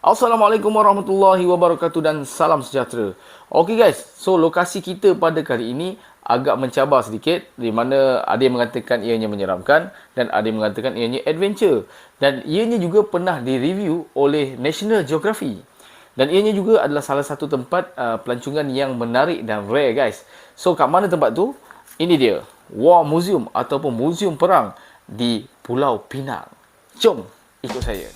Assalamualaikum warahmatullahi wabarakatuh dan salam sejahtera. Okey guys, so lokasi kita pada kali ini agak mencabar sedikit, di mana ada yang mengatakan ianya menyeramkan dan ada yang mengatakan ianya adventure, dan ianya juga pernah direview oleh National Geography, dan ianya juga adalah salah satu tempat pelancongan yang menarik dan rare guys. So kat mana tempat tu? Ini dia, War Museum ataupun Museum Perang di Pulau Pinang. Jom ikut saya.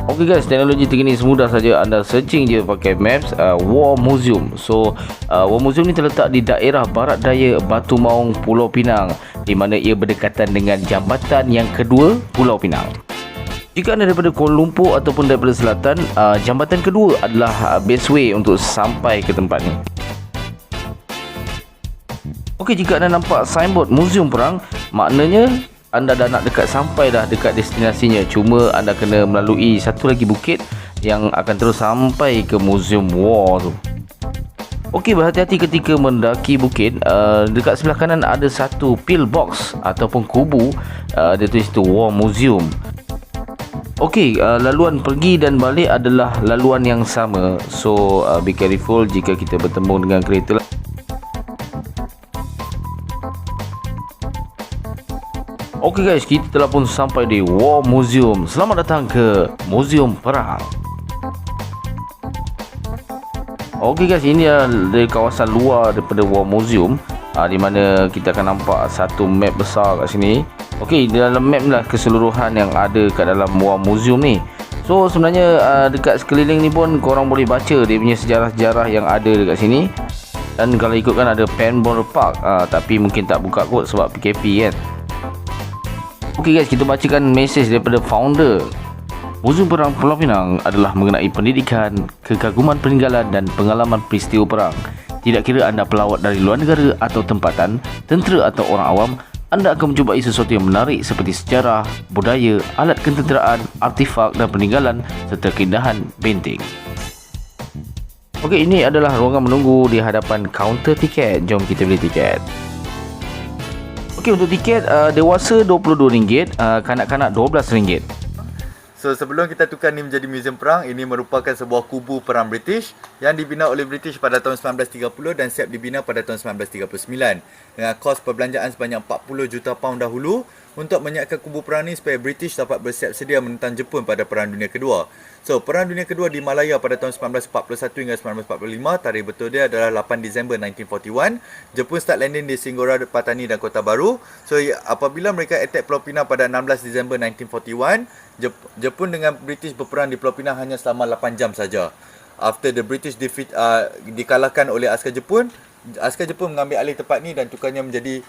Okey guys, teknologi terkini semudah saja anda searching je pakai Maps War Museum. So War Museum ni terletak di daerah barat daya Batu Maung, Pulau Pinang, di mana ia berdekatan dengan jambatan yang kedua Pulau Pinang. Jika anda daripada Kuala Lumpur ataupun daripada selatan, jambatan kedua adalah best way untuk sampai ke tempat ni. Okey, jika anda nampak signboard Museum Perang, maknanya anda dah nak dekat sampai dah dekat destinasinya. Cuma anda kena melalui satu lagi bukit yang akan terus sampai ke Museum War tu. Okey, berhati-hati ketika mendaki bukit. Dekat sebelah kanan ada satu pillbox ataupun kubu. Dia tulis tu War Museum. Okey, laluan pergi dan balik adalah laluan yang sama. So be careful jika kita bertemu dengan kereta. Okey guys, kita telah pun sampai di War Museum. Selamat datang ke Museum Perang. Okey guys, ini dari kawasan luar daripada War Museum, di mana kita akan nampak satu map besar kat sini. Okey, dalam map ni lah keseluruhan yang ada kat dalam War Museum ni. So sebenarnya dekat sekeliling ni pun korang boleh baca dia punya sejarah-sejarah yang ada dekat sini. Dan kalau ikutkan ada Penbourne Park, tapi mungkin tak buka kot sebab PKP kan. Okey guys, kita bacakan mesej daripada founder. Museum Perang Pulau Pinang adalah mengenai pendidikan, kekaguman peninggalan dan pengalaman peristiwa perang. Tidak kira anda pelawat dari luar negara atau tempatan, tentera atau orang awam, anda akan menjumpai sesuatu yang menarik seperti sejarah, budaya, alat ketenteraan, artifak dan peninggalan serta keindahan benteng. Okey, ini adalah ruangan menunggu di hadapan kaunter tiket. Jom kita beli tiket. Okey, untuk tiket dewasa RM22, kanak-kanak RM12. So sebelum kita tukar ni menjadi Museum Perang, ini merupakan sebuah kubu perang British yang dibina oleh British pada tahun 1930 dan siap dibina pada tahun 1939 dengan kos perbelanjaan sebanyak 40 juta pound dahulu untuk menyiapkan kubu perang ni supaya British dapat bersiap sedia menentang Jepun pada Perang Dunia Kedua. So Perang Dunia Kedua di Malaya pada tahun 1941 hingga 1945, tarikh betul dia adalah 8 Disember 1941. Jepun start landing di Singgora, Patani dan Kota Baru. So apabila mereka attack Pulau Pinang pada 16 Disember 1941, Jepun dengan British berperang di Pulau Pinang hanya selama 8 jam saja. After the British defeat, dikalahkan oleh askar Jepun mengambil alih tempat ni dan tukarnya menjadi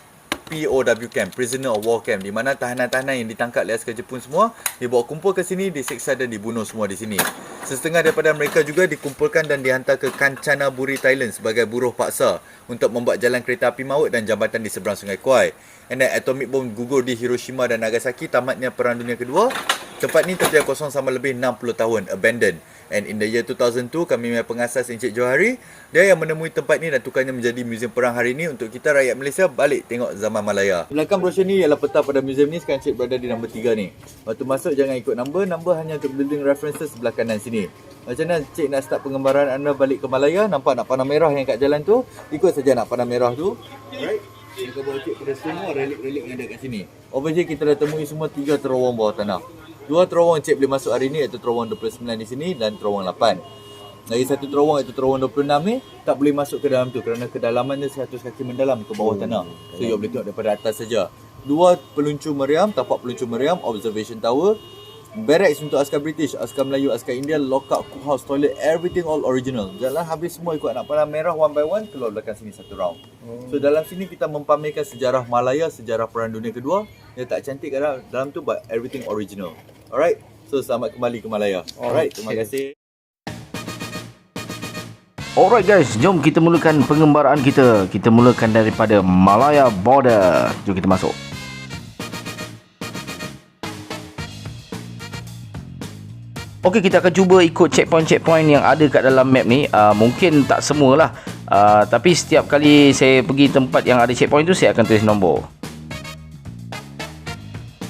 POW camp, Prisoner of War camp, di mana tahanan-tahanan yang ditangkap oleh askar Jepun semua dibawa kumpul ke sini, disiksa dan dibunuh semua di sini. Setengah daripada mereka juga dikumpulkan dan dihantar ke Kanchanaburi, Thailand sebagai buruh paksa untuk membuat jalan kereta api maut dan jambatan di seberang Sungai Kwai. And then atomic bomb gugur di Hiroshima dan Nagasaki tamatnya Perang Dunia Kedua. Tempat ni terbiar kosong selama lebih 60 tahun, abandoned. And in the year 2002, kami punya pengasas Encik Johari, dia yang menemui tempat ni dan tukarnya menjadi Museum Perang hari ni untuk kita rakyat Malaysia balik tengok zaman Malaya. Belakang brosur ni ialah peta pada museum ni. Sekarang Encik berada di nombor 3 ni. Waktu masuk jangan ikut number hanya untuk building references sebelah kanan sini. Macam mana Encik nak start pengembaraan anda balik ke Malaya? Nampak nak panah merah yang kat jalan tu? Ikut saja nak panah merah tu. Alright. Kita bawa Encik pada semua relik-relik yang ada kat sini. Over here kita dah temui semua 3 terowong bawah tanah. 2 terowong Encik boleh masuk hari ni, iaitu terowong 29 di sini dan terowong 8. Lagi satu terowong iaitu terowong 26 ni tak boleh masuk ke dalam tu kerana kedalaman dia 100 kaki mendalam ke bawah tanah. So you boleh tengok daripada atas saja. 2 peluncur meriam, tapak peluncur meriam, observation tower, barracks untuk askar British, askar Melayu, askar India, lockup, cookhouse, toilet, everything all original. Jalan habis semua ikut nak panah merah one by one, keluar belakang sini satu round. So dalam sini kita mempamerkan sejarah Malaya, sejarah Perang Dunia Kedua. Dia tak cantik kat dalam tu, but everything original. Alright, so selamat kembali ke Malaya. Alright, terima kasih. Alright guys, jom kita mulakan pengembaraan kita. Kita mulakan daripada Malaya Border. Jom kita masuk. Okey, kita akan cuba ikut checkpoint-checkpoint yang ada kat dalam map ni. Mungkin tak semualah. Tapi setiap kali saya pergi tempat yang ada checkpoint tu, saya akan tulis nombor.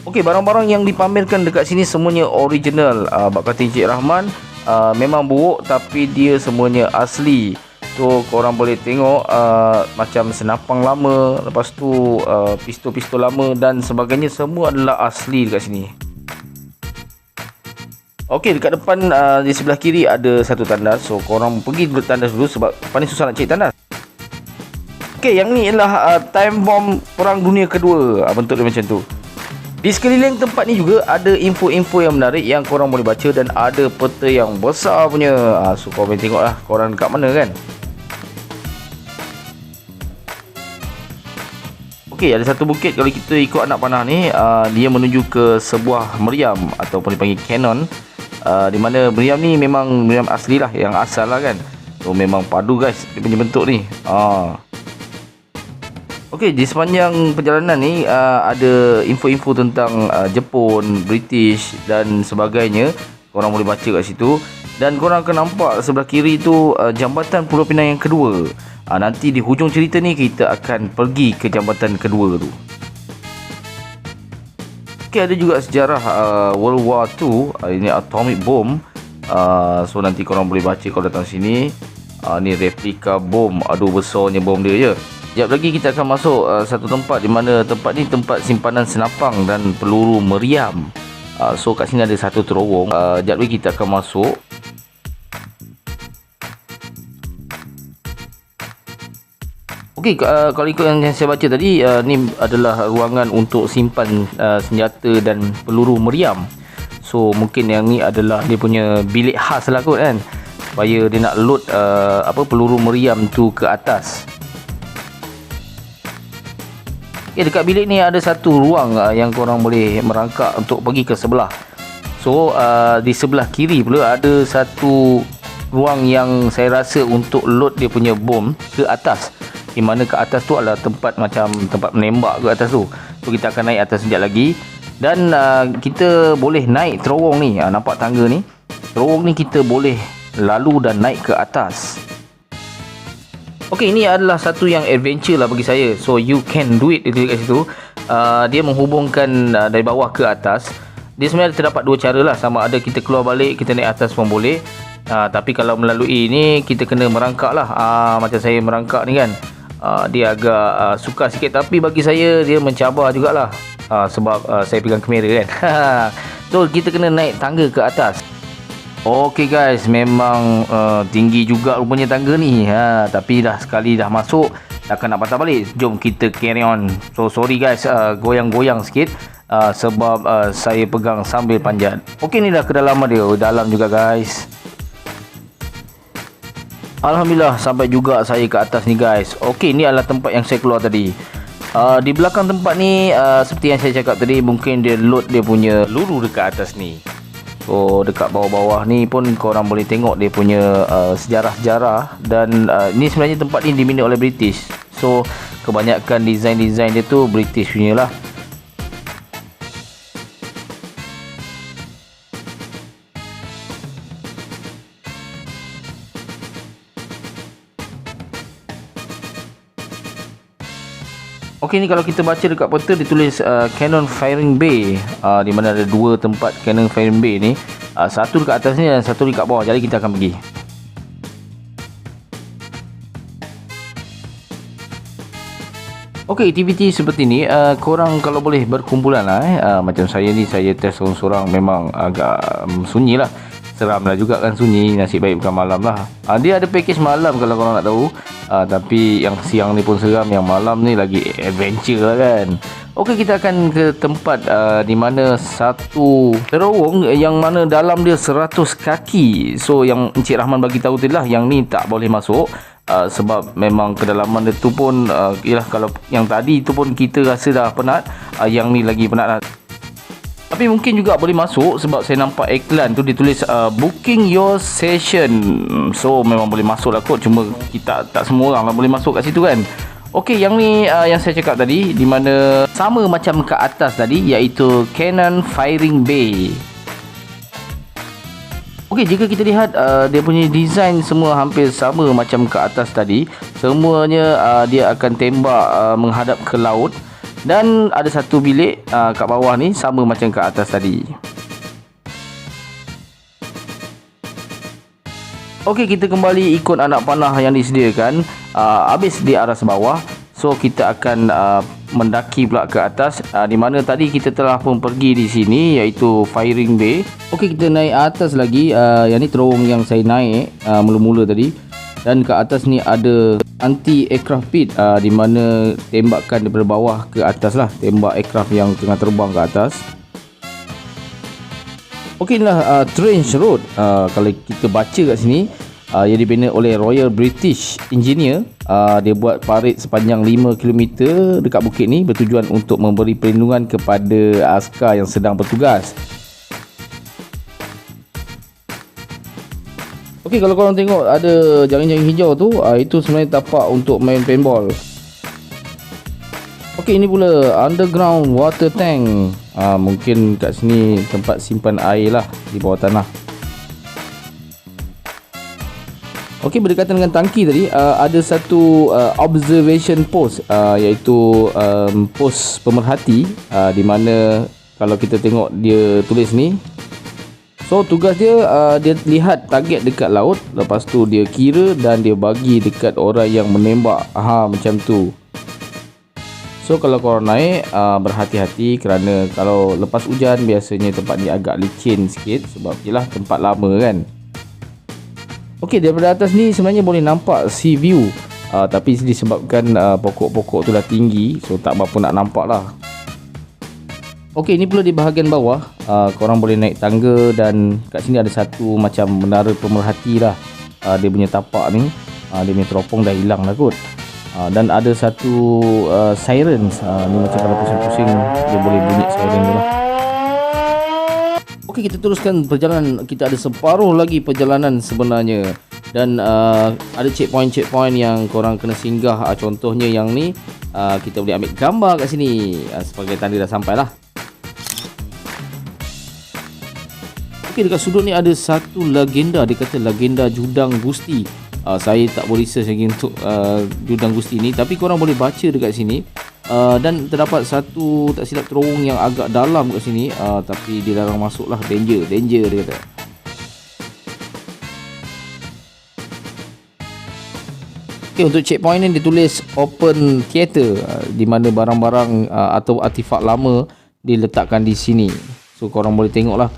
Okey, barang-barang yang dipamerkan dekat sini semuanya original. Bak kata Encik Rahman, memang buruk tapi dia semuanya asli. So korang boleh tengok macam senapang lama, lepas tu pistol-pistol lama dan sebagainya, semua adalah asli dekat sini. Okey, dekat depan di sebelah kiri ada satu tandas. So korang pergi dulu tandas dulu sebab depan ni susah nak cari tandas. Okey, yang ni ialah time bomb Perang Dunia Kedua. Bentuk dia macam tu. Di sekeliling tempat ni juga ada info-info yang menarik yang korang boleh baca dan ada peta yang besar punya. So korang boleh tengok lah korang dekat mana kan. Okey, ada satu bukit kalau kita ikut anak panah ni, dia menuju ke sebuah meriam ataupun dipanggil cannon. Di mana meriam ni memang meriam asli lah, yang asal lah kan. So memang padu guys dia punya bentuk ni. Okey, di sepanjang perjalanan ni ada info-info tentang Jepun, British dan sebagainya. Korang boleh baca kat situ. Dan korang akan nampak sebelah kiri tu jambatan Pulau Pinang yang kedua. Nanti di hujung cerita ni kita akan pergi ke jambatan kedua tu. Okey, ada juga sejarah World War II. Ini atomic bomb. So nanti korang boleh baca kalau datang sini. Ni replika bom. Aduh, besarnya bom dia je. Sekejap lagi kita akan masuk satu tempat di mana tempat ni tempat simpanan senapang dan peluru meriam. So kat sini ada satu terowong. Sekejap lagi kita akan masuk. Okey, kalau ikut yang saya baca tadi, ni adalah ruangan untuk simpan senjata dan peluru meriam. So mungkin yang ni adalah dia punya bilik khas lah kot kan, supaya dia nak load peluru meriam tu ke atas. Dekat bilik ni ada satu ruang yang korang boleh merangkak untuk pergi ke sebelah. So di sebelah kiri pula ada satu ruang yang saya rasa untuk load dia punya bom ke atas, di mana ke atas tu adalah tempat macam tempat menembak ke atas tu. So kita akan naik atas sekejap lagi. Dan kita boleh naik terowong ni. Nampak tangga ni? Terowong ni kita boleh lalu dan naik ke atas. Okey, ini adalah satu yang adventure lah bagi saya. So you can do it dekat situ. Dia menghubungkan dari bawah ke atas. Dia sebenarnya terdapat dua cara lah. Sama ada kita keluar balik, kita naik atas pun boleh. Tapi kalau melalui ini kita kena merangkak lah. Macam saya merangkak ni kan. Dia agak sukar sikit. Tapi bagi saya dia mencabar jugalah. Sebab saya pegang kamera kan. So kita kena naik tangga ke atas. Okey guys, memang tinggi juga rupanya tangga ni. Tapi dah sekali dah masuk, takkan nak patah balik. Jom kita carry on. So sorry guys, goyang-goyang sikit sebab saya pegang sambil panjat. Okey, ni dah kedalaman dia. Dalam juga guys. Alhamdulillah sampai juga saya ke atas ni guys. Okey, ni adalah tempat yang saya keluar tadi. Di belakang tempat ni seperti yang saya cakap tadi, mungkin dia load dia punya peluru dekat atas ni. So dekat bawah-bawah ni pun korang boleh tengok dia punya sejarah-sejarah. Dan ni sebenarnya tempat ni diminat oleh British. So kebanyakan design-design dia tu British punya lah. Okey, ni kalau kita baca dekat peta ditulis Cannon Firing Bay, di mana ada dua tempat Cannon Firing Bay ni. Satu dekat atas ni dan satu dekat bawah. Jadi kita akan pergi. Okey, aktiviti seperti ni korang kalau boleh berkumpulan lah. Macam saya ni, saya test seorang-seorang memang agak sunyi lah. Seram lah juga kan, sunyi. Nasib baik bukan malam lah. Dia ada package malam kalau korang nak tahu. Tapi yang siang ni pun seram, yang malam ni lagi adventure lah kan. Okey, kita akan ke tempat di mana satu terowong yang mana dalam dia 100 kaki. So yang Encik Rahman bagi tahu tadi lah, yang ni tak boleh masuk. Sebab memang kedalaman dia tu pun ialah kalau yang tadi tu pun kita rasa dah penat, yang ni lagi penat lah. Tapi mungkin juga boleh masuk sebab saya nampak iklan tu ditulis booking your session. So memang boleh masuk lah kot. Cuma kita tak semua orang lah boleh masuk kat situ kan. Okey, yang ni yang saya cakap tadi, di mana sama macam ke atas tadi, iaitu Cannon Firing Bay. Okey, jika kita lihat dia punya design semua hampir sama macam ke atas tadi. Semuanya dia akan tembak menghadap ke laut. Dan ada satu bilik kat bawah ni sama macam kat atas tadi. Okey, kita kembali ikut anak panah yang disediakan. Habis di aras bawah, so kita akan mendaki pula ke atas, di mana tadi kita telah pun pergi di sini, iaitu firing bay. Okey, kita naik atas lagi. Yang ni terowong yang saya naik mula-mula tadi. Dan ke atas ni ada anti-aircraft pit, di mana tembakan daripada bawah ke atas lah, tembak aircraft yang tengah terbang ke atas. Okey, inilah Trench Road. Kalau kita baca kat sini, ia dibina oleh Royal British Engineer. Dia buat parit sepanjang 5 km dekat bukit ni, bertujuan untuk memberi perlindungan kepada askar yang sedang bertugas. Okey, kalau korang tengok ada jaring-jaring hijau tu, itu sebenarnya tapak untuk main paintball. Okey, ini pula underground water tank. Mungkin kat sini tempat simpan air lah di bawah tanah. Okey, berdekatan dengan tangki tadi, ada satu observation post, iaitu pos pemerhati, di mana kalau kita tengok dia tulis ni, so tugas dia, dia lihat target dekat laut, lepas tu dia kira dan dia bagi dekat orang yang menembak. Macam tu. So kalau korang naik, berhati-hati, kerana kalau lepas hujan biasanya tempat ni agak licin sikit, sebab yelah tempat lama kan. Okey, daripada atas ni sebenarnya boleh nampak sea view, tapi disebabkan pokok-pokok tu dah tinggi, so tak berapa nak nampak lah. Okey, ini pula di bahagian bawah, korang boleh naik tangga, dan kat sini ada satu macam menara pemerhati lah. Dia punya tapak ni, dia punya teropong dah hilang lah kot. Dan ada satu sirens, ni macam kalau pusing-pusing dia boleh bunyi siren tu lah. Okey, kita teruskan perjalanan. Kita ada separuh lagi perjalanan sebenarnya. Dan ada checkpoint yang korang kena singgah. Contohnya yang ni, kita boleh ambil gambar kat sini sebagai tanda dah sampai lah. Okey, dekat sudut ni ada satu legenda. Dia kata legenda Judang Gusti. Saya tak boleh research lagi untuk Judang Gusti ni, tapi korang boleh baca dekat sini. Dan terdapat satu, tak silap, terowong yang agak dalam kat sini, tapi dilarang masuk lah. Danger dia kata. Okay, untuk checkpoint ni ditulis open theater, di mana barang-barang atau artifak lama diletakkan di sini. So korang boleh tengok lah.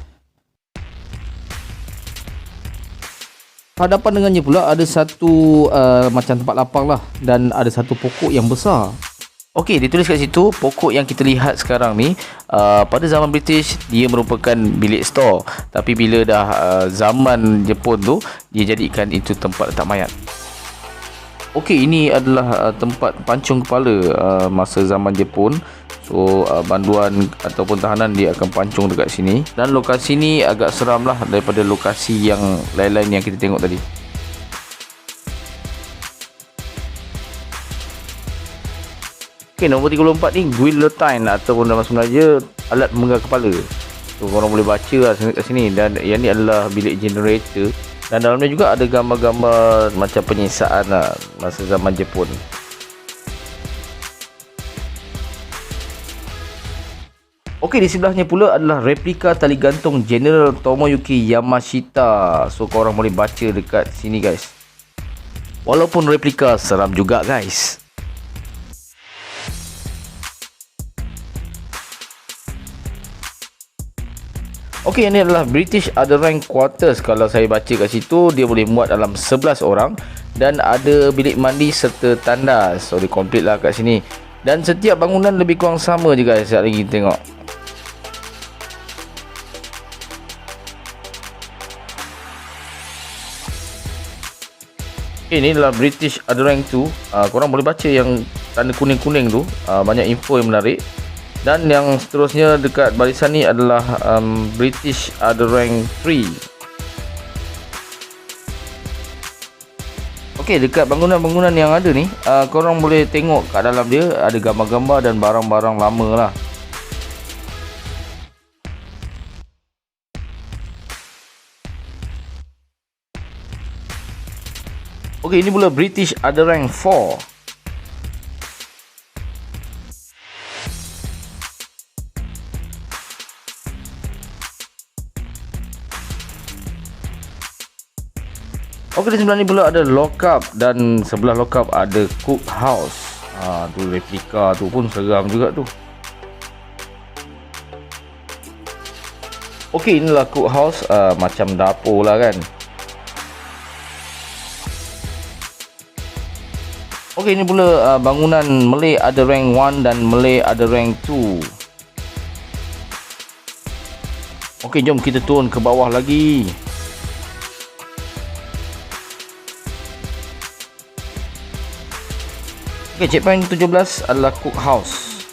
Hadapan dengannya pula ada satu macam tempat lapang lah, dan ada satu pokok yang besar. Okey, ditulis kat situ, pokok yang kita lihat sekarang ni, pada zaman British dia merupakan bilik store, tapi bila dah zaman Jepun tu, dia jadikan itu tempat letak mayat. Okey, ini adalah tempat pancung kepala masa zaman Jepun. So banduan ataupun tahanan dia akan pancung dekat sini. Dan lokasi ni agak seram lah daripada lokasi yang lain-lain yang kita tengok tadi. Okay, nombor 34 ni guillotine, ataupun dalam bahasa Melayu alat memenggal kepala. So korang boleh baca lah kat sini. Dan yang ni adalah bilik generator. Dan dalamnya juga ada gambar-gambar macam penyiksaan lah masa zaman Jepun. Okey, di sebelahnya pula adalah replika tali gantung General Tomoyuki Yamashita. So korang boleh baca dekat sini guys. Walaupun replika, seram juga guys. Okey, ini adalah British Underrank Quarters. Kalau saya baca kat situ, dia boleh muat dalam 11 orang. Dan ada bilik mandi serta tandas. So dia komplit lah kat sini. Dan setiap bangunan lebih kurang sama je guys. Sekejap lagi kita tengok. Ini adalah British Underrank 2. Korang boleh baca yang tanda kuning-kuning tu. Banyak info yang menarik. Dan yang seterusnya dekat barisan ni adalah British Underrank 3. Okey, dekat bangunan-bangunan yang ada ni, korang boleh tengok kat dalam dia ada gambar-gambar dan barang-barang lama lah. Okey, ini pula British Underrank 4. Okey, di sebelah ni pula ada lockup dan sebelah lockup ada cookhouse. Tu replika tu pun seram juga tu. Okey, inilah cookhouse, macam dapur lah kan. Okey, ini pula bangunan Malay ada rank 1 dan Malay ada rank 2. Okey, jom kita turun ke bawah lagi. Okey, checkpoint 17 adalah cookhouse.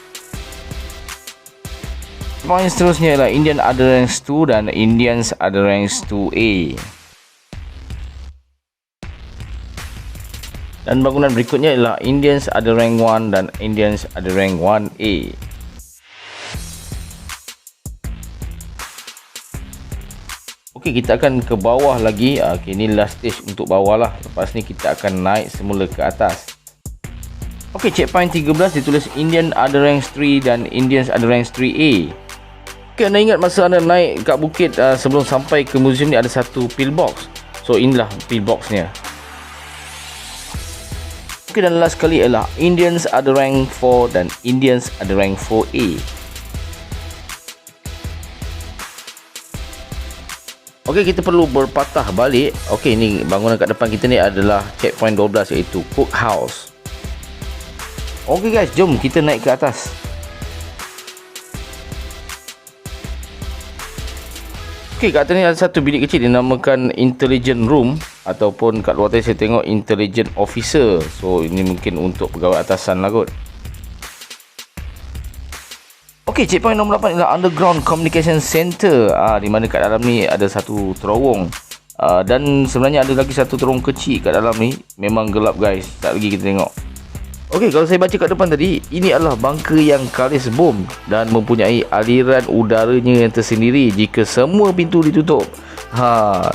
Checkpoint seterusnya ialah Indian ada ranks 2 dan Indians ada ranks 2A. Dan bangunan berikutnya ialah Indians ada rank 1 dan Indians ada rank 1A. Okey, kita akan ke bawah lagi. Okey, ini last stage untuk bawah lah. Lepas ni kita akan naik semula ke atas. Okey, checkpoint 13 ditulis Indian ada rank 3 dan Indians ada rank 3A. Okey, anda ingat masa anda naik kat bukit sebelum sampai ke museum ni ada satu pillbox. So inilah pillboxnya. Okey, dan last kali ialah Indians ada rank 4 dan Indians ada rank 4A. Okey, kita perlu berpatah balik. Okey, ni bangunan kat depan kita ni adalah checkpoint 12 iaitu cookhouse. Okey guys, jom kita naik ke atas. Okey, kat atas ni ada satu bilik kecil dinamakan Intelligent Room, ataupun kat luar tadi saya tengok Intelligent Officer. So ini mungkin untuk pegawai atasan lah kot. Okey, checkpoint nombor 8 ialah Underground Communication Center, di mana kat dalam ni ada satu terowong, dan sebenarnya ada lagi satu terowong kecil kat dalam ni. Memang gelap guys, tak lagi kita tengok. Okey, kalau saya baca kat depan tadi, ini adalah bunker yang kalis bom dan mempunyai aliran udaranya yang tersendiri jika semua pintu ditutup.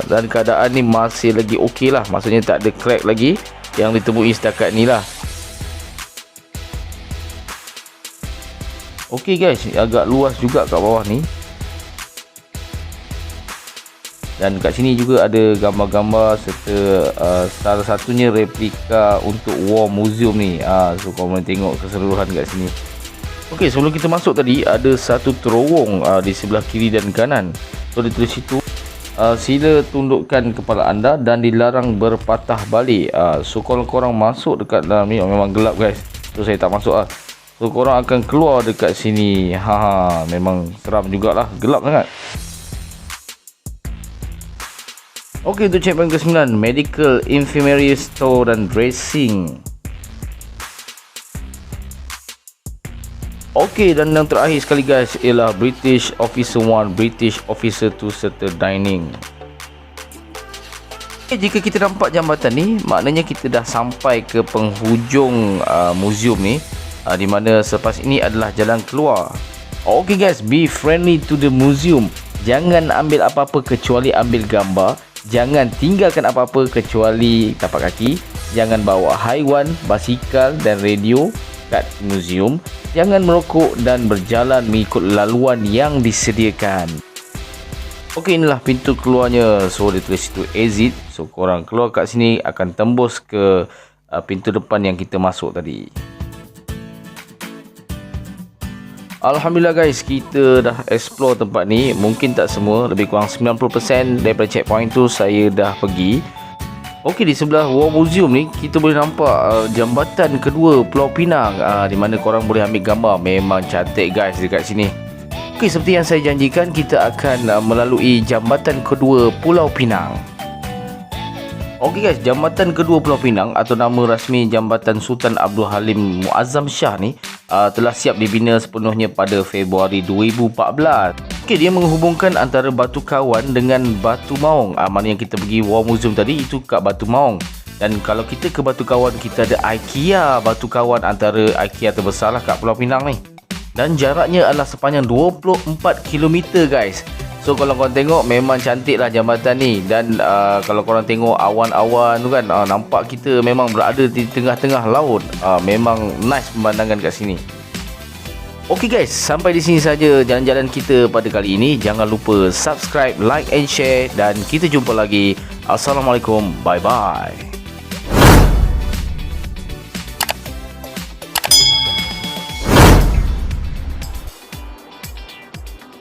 Dan keadaan ni masih lagi okey lah, maksudnya tak ada crack lagi yang ditemui setakat ni lah. Okey guys, agak luas juga kat bawah ni. Dan kat sini juga ada gambar-gambar serta salah satunya replika untuk War Museum ni. So korang boleh tengok keseluruhan kat sini. Okey, sebelum kita masuk tadi ada satu terowong di sebelah kiri dan kanan. So ditulis situ, sila tundukkan kepala anda dan dilarang berpatah balik. So kalau korang masuk dekat dalam ni, memang gelap guys. So saya tak masuk lah. So korang akan keluar dekat sini. Memang seram jugalah, gelap sangat. Okey, untuk checkpoint ke-9, Medical Infirmary Store dan Dressing. Okey, dan yang terakhir sekali guys ialah British Officer 1, British Officer 2 serta Dining. Okay, jika kita nampak jambatan ni, maknanya kita dah sampai ke penghujung museum ni, di mana selepas ini adalah jalan keluar. Okey guys, be friendly to the museum. Jangan ambil apa-apa kecuali ambil gambar. Jangan tinggalkan apa-apa kecuali tapak kaki. Jangan bawa haiwan, basikal dan radio kat museum. Jangan merokok dan berjalan mengikut laluan yang disediakan. Okey, inilah pintu keluarnya. So dia tulis situ exit. So korang keluar kat sini akan tembus ke pintu depan yang kita masuk tadi. Alhamdulillah guys, kita dah explore tempat ni. Mungkin tak semua, lebih kurang 90% daripada checkpoint tu saya dah pergi. Okey, di sebelah War Museum ni kita boleh nampak jambatan kedua Pulau Pinang, di mana korang boleh ambil gambar. Memang cantik guys dekat sini. Okey, seperti yang saya janjikan, kita akan melalui jambatan kedua Pulau Pinang. Okey guys, jambatan kedua Pulau Pinang atau nama rasmi Jambatan Sultan Abdul Halim Muazzam Shah ni telah siap dibina sepenuhnya pada Februari 2014. Okey, dia menghubungkan antara Batu Kawan dengan Batu Maung. Mana yang kita pergi War Museum tadi itu kat Batu Maung. Dan kalau kita ke Batu Kawan, kita ada IKEA Batu Kawan, antara IKEA terbesar lah kat Pulau Pinang ni. Dan jaraknya adalah sepanjang 24 km guys. So kalau korang tengok, memang cantik lah jambatan ni. Dan kalau korang tengok awan-awan tu kan, nampak kita memang berada di tengah-tengah laut. Memang nice pemandangan kat sini. Okey guys, sampai di sini saja jalan-jalan kita pada kali ini. Jangan lupa subscribe, like and share dan kita jumpa lagi. Assalamualaikum. Bye bye.